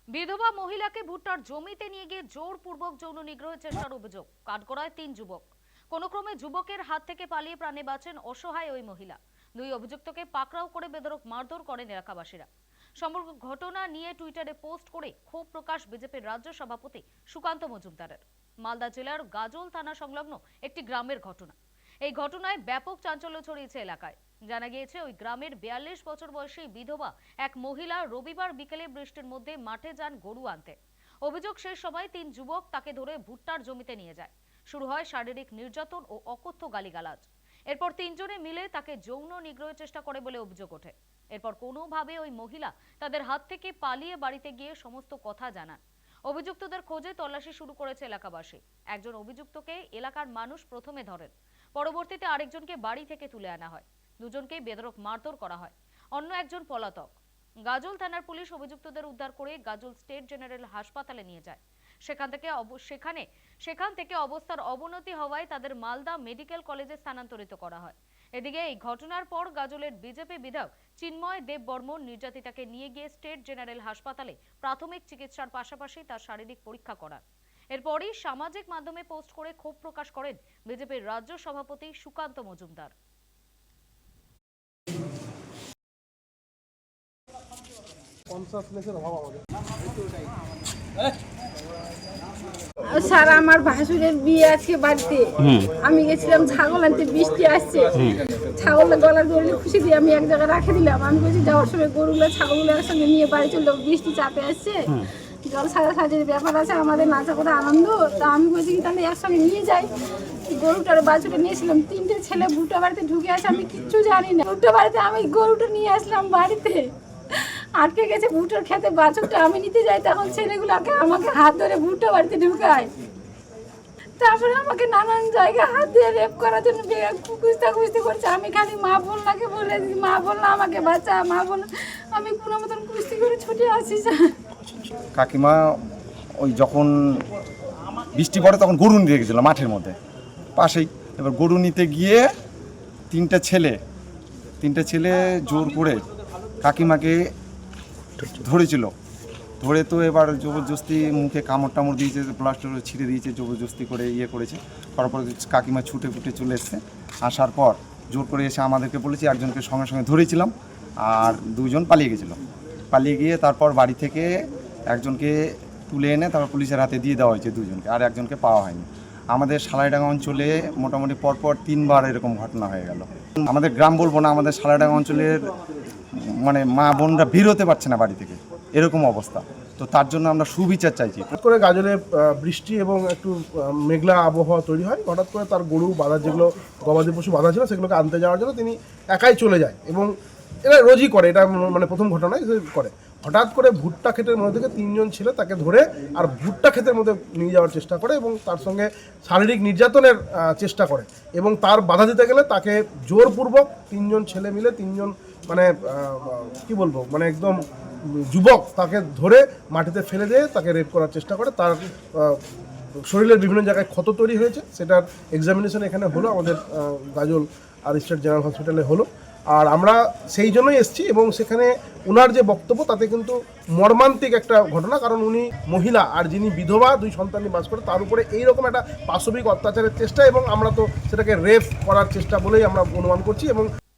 বিধবা মহিলাকে ভুট্টার জমিতে নিয়ে গিয়ে জোরপূর্বক যৌন নিগ্রহের চেষ্টার অভিযোগ। কাঠগড়ায় 3 যুবক। কোনো ক্রমে যুবকের হাত থেকে পালিয়ে প্রাণে বাঁচেন অসহায় ওই মহিলা। দুই অভিযুক্তকে পাকড়াও করে বেধড়ক মারধর করেন এলাকাবাসীরা। সমগ্র ঘটনা নিয়ে টুইটারে পোস্ট করে ক্ষোভ প্রকাশ বিজেপির রাজ্য সভাপতি সুকান্ত মজুমদারের। মালদা জেলার গাজল থানা সংলগ্ন একটি গ্রামের ঘটনা। এই ঘটনায় ব্যাপক চাঞ্চল্য ছড়িয়েছে এলাকায়। জানা গিয়েছে ওই গ্রামের 42 বছর বয়সী বিধবা এক মহিলা রবিবার বিকেলে বৃষ্টির মধ্যে মাঠে যান গরু আনতে। অভিযোগ, সেই সময় 3 যুবক তাকে ধরে ভুট্টার জমিতে নিয়ে যায়। শুরু হয় শারীরিক নির্যাতন ও অকথ্য গালিগালাজ। এরপর 3 জনে মিলে তাকে যৌন নিগ্রহের চেষ্টা করে বলে অভিযোগ ওঠে। এরপর কোনোভাবে ওই মহিলা তাদের হাত থেকে পালিয়ে বাড়িতে গিয়ে সমস্ত কথা জানান। অভিযুক্তদের খোঁজে তল্লাশি শুরু করেছে এলাকাবাসী। একজন অভিযুক্তকে এলাকার মানুষ প্রথমে ধরেন, পরবর্তীতে আরেকজনকে বাড়ি থেকে তুলে আনা হয়। দুজনকেই বেধড়ক মারধর করা হয়। অন্য একজন পলাতক। গাজল থানার পুলিশ অভিযুক্তদের উদ্ধার করে গাজল স্টেট জেনারেল হাসপাতালে নিয়ে যায়। সেখান থেকে অবস্থার অবনতি হওয়ায় তাদের মালদা মেডিকেল কলেজে স্থানান্তরিত করা হয়। এদিকে এই ঘটনার পর গাজলের বিজেপি বিধায়ক চিন্ময় দেব বর্মন নির্যাতিতাকে নিয়ে গিয়ে স্টেট জেনারেল হাসপাতালে প্রাথমিক চিকিৎসার পাশাপাশি তার শারীরিক পরীক্ষা করান। এরপরই সামাজিক মাধ্যমে পোস্ট করে ক্ষোভ প্রকাশ করেন বিজেপির রাজ্য সভাপতি সুকান্ত মজুমদার। স্যার, আমার ভাসুরের বিয়ে আজকে বাড়িতে। আমি গেছিলাম ছাগল আনতে, বৃষ্টি আসছে। ছাগলের গলার দড়ি খুশি দিয়ে আমি এক জায়গায় রাখে দিলাম। আমি বলছি যাওয়ার সময় গরুগুলো ছাগলগুলো একসঙ্গে নিয়ে বাড়ি চললো, বৃষ্টি চাপে আসছে, জল সাজাসাজির ব্যাপার আছে, আমাদের নাচা করে আনন্দ। তা আমি বলছি কি তাহলে একসঙ্গে নিয়ে যাই। গরুটার বাছুরটা নিয়েছিলাম, 3টে ছেলে ভুট্টা বাড়িতে ঢুকে আছে, আমি কিচ্ছু জানি না। ভুট্টা বাড়িতে আমি গরুটা নিয়ে আসলাম, বাড়িতে আটকে গেছে ভুট্টার খেতে। বাছুরটা আমি নিতে যাই, তখন ছেলেগুলোকে আমাকে হাত ধরে ভুট্টা বাড়িতে ঢুকায়। তারপরে আমাকে নানান জায়গায় হাত দিয়ে রেপ করার জন্য কুস্তি করছে। আমি খালি মা বললাকে বলে দিই, মা বললা আমাকে বাঁচা, মা বল। আমি কোনো মতন কুস্তি করে ছুটে আসি। কাকিমা ওই যখন বৃষ্টি পড়ে তখন গরু নিতে গেছিলো মাঠের মধ্যে পাশেই। এবার গরু নিতে গিয়ে তিনটে ছেলে জোর করে কাকিমাকে ধরেছিল। ধরে তো এবার জবরদস্তি মুখে কামড় টামড় দিয়েছে, প্লাস্টার ছিঁড়ে দিয়েছে, জবরদস্তি করে করেছে। তারপরে কাকিমা ছুটে চলে এসছে। আসার পর জোর করে এসে আমাদেরকে বলেছে, একজনকে সঙ্গে সঙ্গে ধরেছিলাম আর 2 জন পালিয়ে গেছিলো। পালিয়ে গিয়ে তারপর বাড়ি থেকে একজনকে তুলে এনে তারপর পুলিশের হাতে দিয়ে দেওয়া হয়েছে 2 জনকে, আর একজনকে পাওয়া হয়নি। আমাদের সালাইডাঙ্গা অঞ্চলে মোটামুটি পরপর 3বার এরকম ঘটনা হয়ে গেল। আমাদের গ্রাম বলবো না, আমাদের সালাইডাঙ্গা অঞ্চলের মানে মা বোনরা বের হতে পারছে না বাড়ি থেকে, এরকম অবস্থা। তো তার জন্য আমরা সুবিচার চাইছি। হঠাৎ করে গাজলে বৃষ্টি এবং একটু মেঘলা আবহাওয়া তৈরি হয়। হঠাৎ করে তার গরু বাঁধা, যেগুলো গবাদি পশু বাঁধা ছিল, সেগুলোকে আনতে যাওয়ার জন্য তিনি একাই চলে যায়। এবং এরা রোজই করে, এটা মানে প্রথম ঘটনায় করে। হঠাৎ করে ভুট্টা ক্ষেতের মধ্যে থেকে 3 জন ছেলে তাকে ধরে আর ভুট্টা ক্ষেতের মধ্যে নিয়ে যাওয়ার চেষ্টা করে এবং তার সঙ্গে শারীরিক নির্যাতনের চেষ্টা করে। এবং তার বাধা দিতে গেলে তাকে জোরপূর্বক 3 জন ছেলে মিলে, 3 জন মানে কি বলবো, মানে একদম যুবক, তাকে ধরে মাটিতে ফেলে দিয়ে তাকে রেপ করার চেষ্টা করে। তার শরীরের বিভিন্ন জায়গায় ক্ষত তৈরি হয়েছে, সেটার এক্সামিনেশন এখানে হলো, আমাদের গাজল আর স্টেট জেনারেল হসপিটালে হলো। আর আমরা সেই জন্যই এসেছি। এবং সেখানে ওনার যে বক্তব্য, তাতে কিন্তু মর্মান্তিক একটা ঘটনা। কারণ উনি মহিলা, আর যিনি বিধবা, 2 সন্তান নিয়ে বাস করে, তার উপরে এইরকম একটা পাশবিক অত্যাচারের চেষ্টা, এবং আমরা তো সেটাকে রেপ করার চেষ্টা বলেই আমরা অনুমান করছি। এবং